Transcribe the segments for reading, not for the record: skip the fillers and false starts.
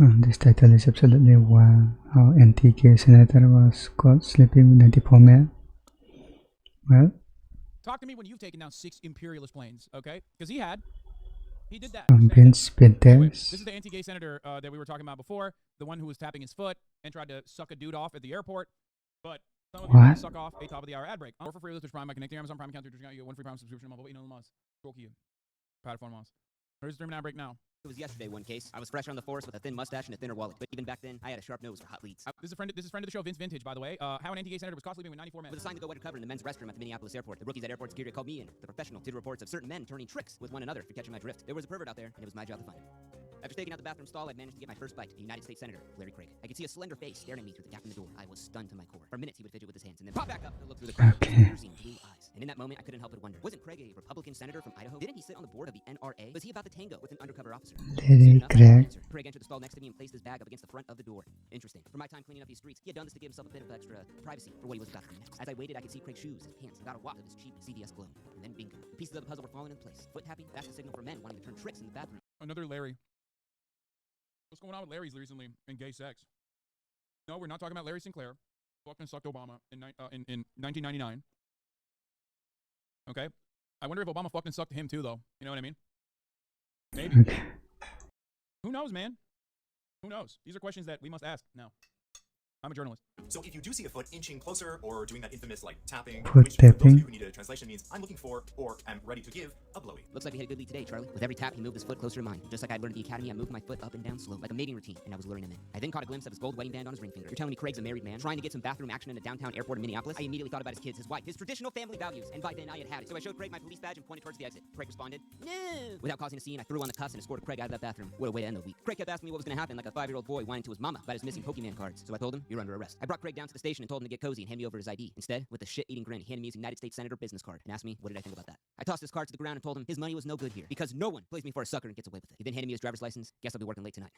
This title is absolutely wild. How anti-gay senator was caught sleeping with a diplomat. Well, talk to me when you've taken down 6 imperialist planes, okay? Because he did that. Vince Anyway, this is the anti-gay senator that we were talking about before, the one who was tapping his foot and tried to suck a dude off at the airport. But some of you are suck off a top of the hour ad break. Or for free with Twitch Prime by connecting Amazon Prime account to Twitch account. You get 1 free Prime subscription. Mobile, Troll you. Platform mouse. Here's the streaming ad break now. It was yesterday one case. I was fresh on the force with a thin mustache and a thinner wallet. But even back then, I had a sharp nose for hot leads. This is friend of the show, Vince Vintage, by the way. How an anti-gay senator was caught sleeping with 94 men. With a sign to go undercover in the men's restroom at the Minneapolis airport. The rookies at airport security called me in. The professional did reports of certain men turning tricks with one another for catching my drift. There was a pervert out there, and it was my job to find him. After taking out the bathroom stall, I'd managed to get my first bite, the United States Senator, Larry Craig. I could see a slender face staring at me through the gap in the door. I was stunned to my core. For minutes, he would fidget with his hands and then pop back up to look through the crowd with piercing blue eyes. And in that moment, I couldn't help but wonder, wasn't Craig a Republican senator from Idaho? Didn't he sit on the board of the NRA? Was he about to tango with an undercover officer? LarryCraig. Craig entered the stall next to me and placed his bag up against the front of the door. Interesting. For my time cleaning up these streets, he had done this to give himself a bit of extra privacy for what he was about to do next. As I waited, I could see Craig's shoes, his pants, and got a waft of his cheap CVS cologne. And then bingo. The pieces of the puzzle were falling into place. Foot tapping, that's the signal for men wanting to turn tricks in the bathroom. Another Larry. What's going on with Larry's recently in gay sex? No, we're not talking about Larry Sinclair. Fucking sucked Obama in 1999. Okay? I wonder if Obama fucking sucked him too, though. You know what I mean? Maybe. Who knows, man? Who knows? These are questions that we must ask now. I'm a journalist. So if you do see a foot inching closer or doing that infamous like tapping, Foot which for those tapping. of you who need a translation means I'm looking for or am ready to give a blowy. Looks like we had a good lead today, Charlie. With every tap, he moved his foot closer to mine. Just like I learned at the academy, I moved my foot up and down slow, like a mating routine, and I was luring him in. I then caught a glimpse of his gold wedding band on his ring finger. You're telling me Craig's a married man trying to get some bathroom action in a downtown airport in Minneapolis? I immediately thought about his kids, his wife, his traditional family values, and by then I had it. So I showed Craig my police badge and pointed towards the exit. Craig responded, no. Without causing a scene, I threw on the cuffs and escorted Craig out of that bathroom. What a way to end the week. Craig kept asking me what was going to happen, like a 5-year-old boy whining to his mama about his missing Pokemon cards. So I told him, you're under arrest. I brought Craig down to the station and told him to get cozy and hand me over his ID. Instead, with a shit-eating grin, he handed me his United States Senator business card and asked me, what did I think about that? I tossed his card to the ground and told him his money was no good here because no one plays me for a sucker and gets away with it. He then handed me his driver's license. Guess I'll be working late tonight.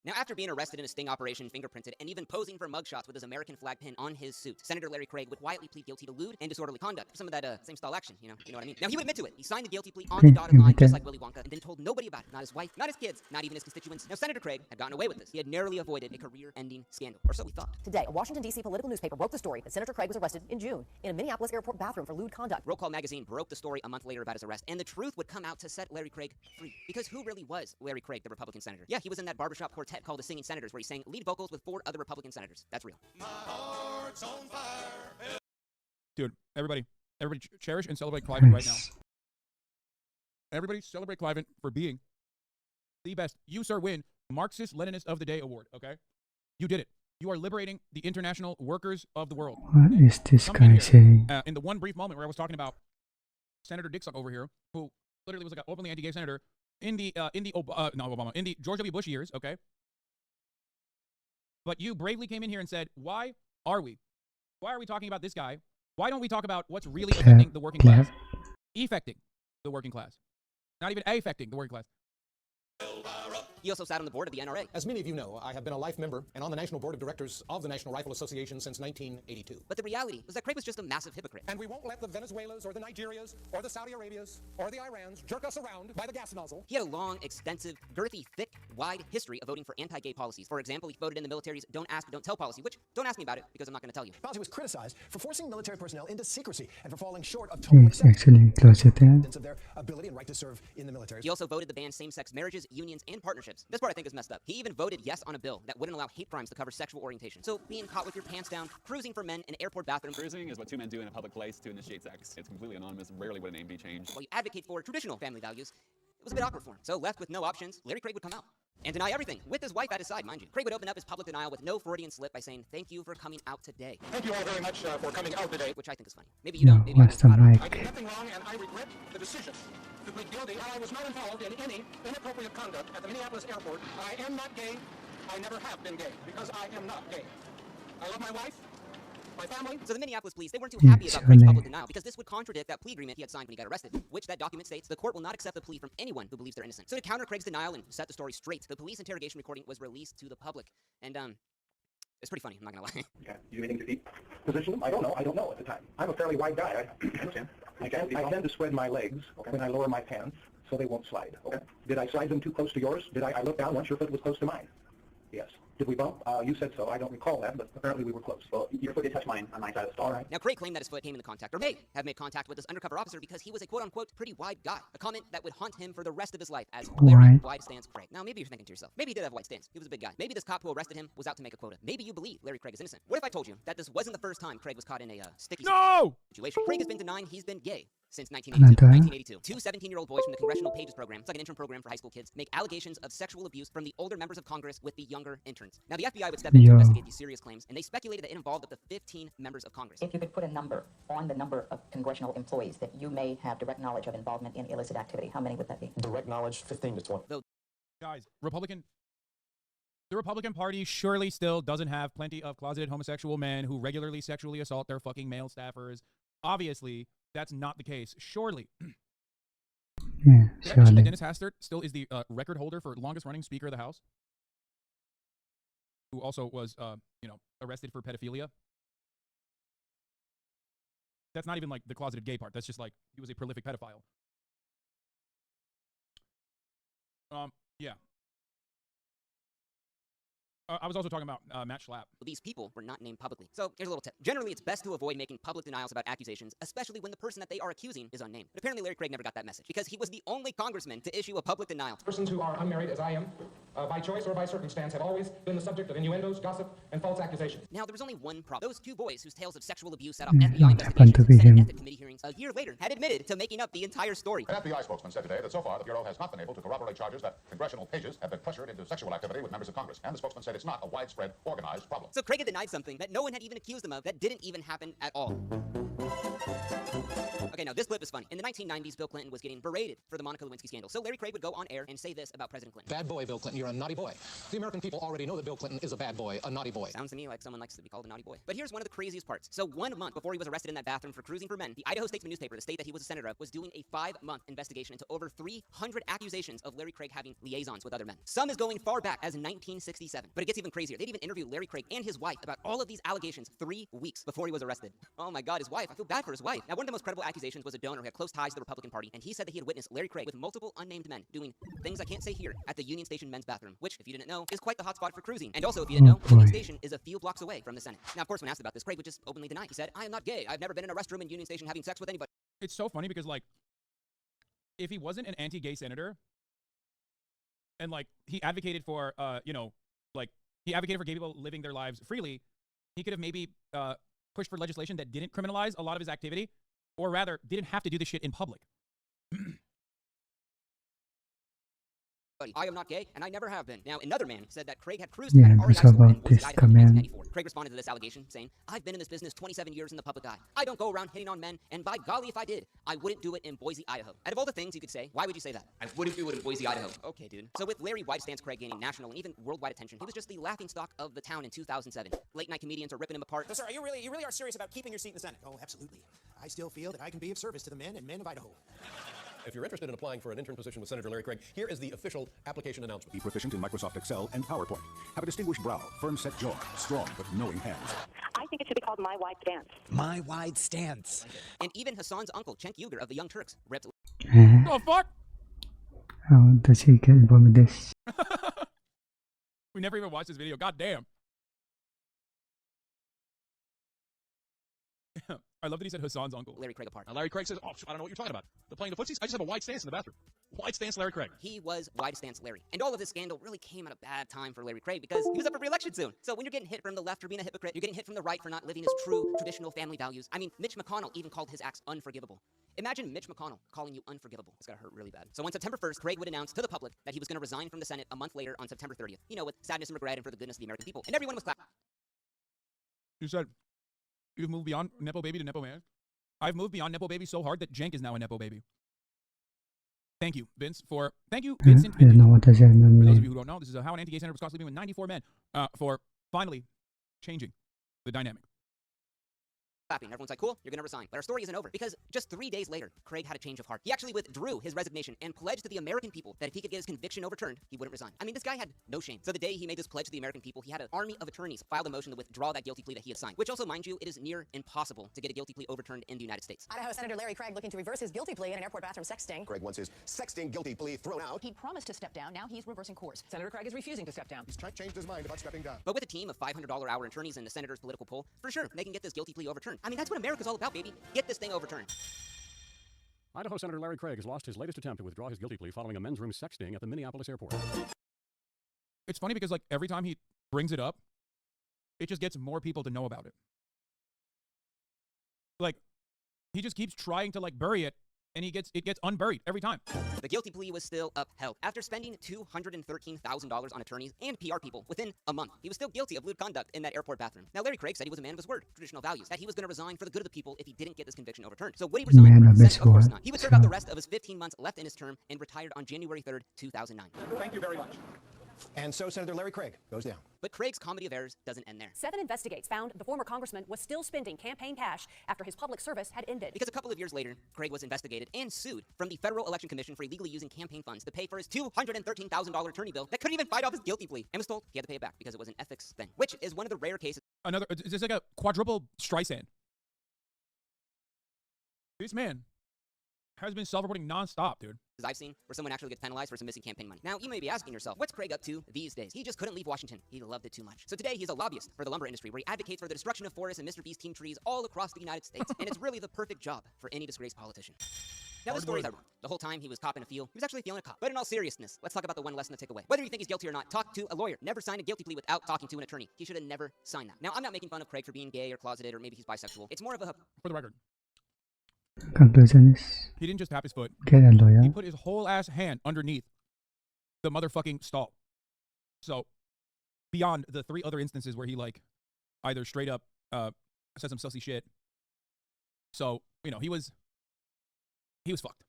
Now, after being arrested in a sting operation, fingerprinted, and even posing for mugshots with his American flag pin on his suit, Senator Larry Craig would quietly plead guilty to lewd and disorderly conduct for some of that same style action, you know what I mean? Now, he would admit to it. He signed the guilty plea on the dotted line, just like Willy Wonka, and then told nobody about it. Not his wife, not his kids, not even his constituents. Now, Senator Craig had gotten away with this. He had narrowly avoided a career-ending scandal, or so we thought. Today, a Washington, D.C. political newspaper broke the story that Senator Craig was arrested in June in a Minneapolis airport bathroom for lewd conduct. Roll Call magazine broke the story a month later about his arrest, and the truth would come out to set Larry Craig free. Because who really was Larry Craig, the Republican senator? Yeah, he was in that barbershop quartet called the Singing Senators, where he sang lead vocals with 4 other Republican senators. That's real. My heart's on fire. Dude, everybody cherish and celebrate Cliven right now. Everybody celebrate Cliven for being the best. You, sir, win Marxist-Leninist of the Day award, okay? You did it. You are liberating the international workers of the world. What is this guy saying? In the one brief moment where I was talking about Senator Dick Suck over here, who literally was like an openly anti-gay senator in the George W. Bush years, okay? But you bravely came in here and said, why are we talking about this guy? Why don't we talk about what's really affecting the working class? Effecting the working class. Not even affecting the working class. He also sat on the board of the NRA. As many of you know, I have been a life member and on the National Board of Directors of the National Rifle Association since 1982. But the reality was that Craig was just a massive hypocrite. And we won't let the Venezuelas or the Nigerias or the Saudi Arabias or the Irans jerk us around by the gas nozzle. He had a long, extensive, girthy, thick, wide history of voting for anti-gay policies. For example, he voted in the military's Don't Ask, Don't Tell policy, which, don't ask me about it because I'm not going to tell you. Policy was criticized for forcing military personnel into secrecy and for falling short of He's total actually closeted. of their ability and right to serve in the military. He also voted to ban same-sex marriages, unions, and partnerships. This part I think is messed up. He even voted yes on a bill that wouldn't allow hate crimes to cover sexual orientation. So being caught with your pants down, cruising for men in airport bathrooms. Cruising is what 2 men do in a public place to initiate sex. It's completely anonymous, rarely would a name be changed. While you advocate for traditional family values, it was a bit awkward for him. So left with no options, Larry Craig would come out and deny everything, with his wife at his side, mind you. Craig would open up his public denial with no Freudian slip by saying, thank you for coming out today. Thank you all very much for coming out today. Which I think is funny. Maybe you don't, maybe I What's the don't. mic? I did nothing wrong and I regret the decision to plead guilty. While I was not involved in any inappropriate conduct at the Minneapolis airport, I am not gay. I never have been gay because I am not gay. I love my wife, my family. So the Minneapolis police, they weren't too happy about Craig's public denial because this would contradict that plea agreement he had signed when he got arrested, which that document states the court will not accept a plea from anyone who believes they're innocent. So to counter Craig's denial and set the story straight, the police interrogation recording was released to the public. And, it's pretty funny, I'm not gonna lie. Okay. Do you have anything to eat? Position? I don't know at the time. I'm a fairly wide guy. I understand. I tend to spread my legs when I lower my pants so they won't slide. Okay. Did I slide them too close to yours? I look down once your foot was close to mine? Yes. Did we bump? You said so. I don't recall that, but apparently we were close. Well, your foot did touch mine on my side of the stall. All right. Now, Craig claimed that his foot came into contact, or may have made contact with this undercover officer because he was a quote-unquote pretty wide guy. A comment that would haunt him for the rest of his life as Larry Wide Stance Craig. Now, maybe you're thinking to yourself, maybe he did have wide stance. He was a big guy. Maybe this cop who arrested him was out to make a quota. Maybe you believe Larry Craig is innocent. What if I told you that this wasn't the first time Craig was caught in a sticky situation? Craig has been denying he's been gay since 1982. Two 17-year-old boys from the Congressional Pages program, it's like an intern program for high school kids, make allegations of sexual abuse from the older members of Congress with the younger interns. Now, the FBI would step in to investigate these serious claims, and they speculated that it involved up to 15 members of Congress. If you could put a number on the number of congressional employees that you may have direct knowledge of involvement in illicit activity, how many would that be? Direct knowledge, 15 to 20. Guys, the Republican Party surely still doesn't have plenty of closeted homosexual men who regularly sexually assault their fucking male staffers. Obviously, that's not the case. Surely. Yeah, Did I mention that surely. Dennis Hastert still is the record holder for longest running Speaker of the House? Who also was, arrested for pedophilia? That's not even like the closeted gay part. That's just like he was a prolific pedophile. Yeah. I was also talking about Matt Schlapp. These people were not named publicly. So here's a little tip. Generally, it's best to avoid making public denials about accusations, especially when the person that they are accusing is unnamed. But apparently, Larry Craig never got that message because he was the only congressman to issue a public denial. Persons who are unmarried, as I am, by choice or by circumstance, have always been the subject of innuendos, gossip, and false accusations. Now, there was only one problem. Those two boys whose tales of sexual abuse set off Yeah, FBI it happened to investigations be and Senate him. Ethics Committee hearings a year later had admitted to making up the entire story. An FBI spokesman said today that so far the Bureau has not been able to corroborate charges that congressional pages have been pressured into sexual activity with members of Congress. And the spokesman said it's not a widespread, organized problem. So Craig had denied something that no one had even accused him of that didn't even happen at all. Okay, now this clip is funny. In the 1990s, Bill Clinton was getting berated for the Monica Lewinsky scandal. So Larry Craig would go on air and say this about President Clinton. Bad boy, Bill Clinton. You're a naughty boy. The American people already know that Bill Clinton is a bad boy, a naughty boy. Sounds to me like someone likes to be called a naughty boy. But here's one of the craziest parts. So 1 month before he was arrested in that bathroom for cruising for men, the Idaho Statesman newspaper, the state that he was a senator of, was doing a 5-month investigation into over 300 accusations of Larry Craig having liaisons with other men. Some is going far back as 1967. But it gets even crazier. They'd even interviewed Larry Craig and his wife about all of these allegations 3 weeks before he was arrested. Oh my God, his wife. I feel bad for his wife. Now, one of the most credible accusations was a donor who had close ties to the Republican Party, and he said that he had witnessed Larry Craig with multiple unnamed men doing things I can't say here at the Union Station men's bathroom, which, if you didn't know, is quite the hotspot for cruising. And also, if you didn't know, Union Station is a few blocks away from the Senate. Now, of course, when asked about this, Craig would just openly deny. He said, "I am not gay. I've never been in a restroom in Union Station having sex with anybody." It's so funny because, like, if he wasn't an anti-gay senator and, like, he advocated for, he advocated for gay people living their lives freely, he could have maybe pushed for legislation that didn't criminalize a lot of his activity, or rather, didn't have to do this shit in public. I am not gay, and I never have been. Now, another man said that Craig had cruised Yeah, at an REI it's store in about Boise, this Idaho in command. 1994. Craig responded to this allegation, saying, "I've been in this business 27 years in the public eye. I don't go around hitting on men, and by golly, if I did, I wouldn't do it in Boise, Idaho." Out of all the things you could say, why would you say that? I wouldn't do it in Boise, Idaho. Okay, dude. So with Larry Wide Stance Craig gaining national and even worldwide attention, he was just the laughingstock of the town in 2007. Late night comedians are ripping him apart. So, sir, you really are serious about keeping your seat in the Senate? Oh, absolutely. I still feel that I can be of service to the men and men of Idaho. If you're interested in applying for an intern position with Senator Larry Craig, here is the official application announcement. Be proficient in Microsoft Excel and PowerPoint. Have a distinguished brow, firm-set jaw, strong but knowing hands. I think it should be called My Wide Stance. My Wide Stance. And even Hassan's uncle, Cenk Uygur of the Young Turks, ripped. Oh, fuck! How does he get involved with this? We never even watched this video. God damn. I love that he said Hassan's uncle. Larry Craig apart. Larry Craig says, "Oh, I don't know what you're talking about. They're playing the footsies. I just have a wide stance in the bathroom. Wide stance, Larry Craig." He was Wide Stance Larry. And all of this scandal really came at a bad time for Larry Craig because he was up for re-election soon. So when you're getting hit from the left for being a hypocrite, you're getting hit from the right for not living his true traditional family values. I mean, Mitch McConnell even called his acts unforgivable. Imagine Mitch McConnell calling you unforgivable. It's gotta hurt really bad. So on September 1st, Craig would announce to the public that he was gonna resign from the Senate a month later on September 30th. You know, with sadness and regret and for the goodness of the American people. And everyone was clapping. You said you've moved beyond Nepo Baby to Nepo Man? I've moved beyond Nepo Baby so hard that Cenk is now a Nepo Baby. Thank you, Vince, for... Thank you, Vincent. I don't know what does that For those of mean. you who don't know, this is how an anti-gay senator was caught sleeping with 94 men for finally changing the dynamic. clapping. Everyone's like, cool, you're gonna resign. But our story isn't over, because just 3 days later, Craig had a change of heart. He actually withdrew his resignation and pledged to the American people that if he could get his conviction overturned, he wouldn't resign. I mean, this guy had no shame. So the day he made this pledge to the American people, he had an army of attorneys filed a motion to withdraw that guilty plea that he had signed. Which also, mind you, it is near impossible to get a guilty plea overturned in the United States. Idaho Senator Larry Craig looking to reverse his guilty plea in an airport bathroom sex sting. Craig wants his sexting guilty plea thrown out. He promised to step down. Now he's reversing course. Senator Craig is refusing to step down. He's changed his mind about stepping down. But with a team of $500 hour attorneys and the senator's political poll, for sure, they can get this guilty plea overturned. I mean, that's what America's all about, baby. Get this thing overturned. Idaho Senator Larry Craig has lost his latest attempt to withdraw his guilty plea following a men's room sex sting at the Minneapolis airport. It's funny because, like, every time he brings it up, it just gets more people to know about it. Like, he just keeps trying to, like, bury it, and it gets unburied every time. The guilty plea was still upheld. After spending $213,000 on attorneys and PR people within a month, he was still guilty of lewd conduct in that airport bathroom. Now, Larry Craig said he was a man of his word, traditional values, that he was going to resign for the good of the people if he didn't get this conviction overturned. So would he resign? Man of his Of course word. not. He would serve out the rest of his 15 months left in his term and retired on January 3rd, 2009. Thank you very much. And so Senator Larry Craig goes down. But Craig's comedy of errors doesn't end there. 7 Investigates found the former congressman was still spending campaign cash after his public service had ended. Because a couple of years later, Craig was investigated and sued from the Federal Election Commission for illegally using campaign funds to pay for his $213,000 attorney bill that couldn't even fight off his guilty plea, and was told he had to pay it back because it was an ethics thing, which is one of the rare cases. It's just like a quadruple Streisand. This man has been self-reporting nonstop, dude. I've seen where someone actually gets penalized for some missing campaign money. Now, you may be asking yourself, what's Craig up to these days? He just couldn't leave Washington. He loved it too much. So today, he's a lobbyist for the lumber industry, where he advocates for the destruction of forests and Mr. Beast team trees all across the United States. And it's really the perfect job for any disgraced politician. Now, the story's ironic. The whole time he was copping a feel, he was actually feeling a cop. But in all seriousness, let's talk about the one lesson to take away. Whether you think he's guilty or not, talk to a lawyer. Never sign a guilty plea without talking to an attorney. He should have never signed that. Now, I'm not making fun of Craig for being gay or closeted, or maybe he's bisexual. It's more of a... For the record, Conclusion is he didn't just tap his foot. get a lawyer. He put his whole ass hand underneath the motherfucking stall. So, beyond the 3 other instances where he, like, either straight up said some sussy shit. So, you know, he was fucked.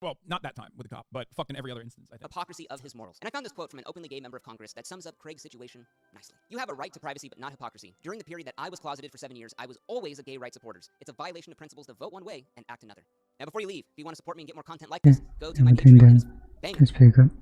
Well, not that time with the cop, but fucked in every other instance, I think. Hypocrisy of his morals. And I found this quote from an openly gay member of Congress that sums up Craig's situation nicely. You have a right to privacy, but not hypocrisy. During the period that I was closeted for 7 years, I was always a gay rights supporter. It's a violation of principles to vote one way and act another. Now, before you leave, if you want to support me and get more content like this, go to my Patreon. Let's pick up.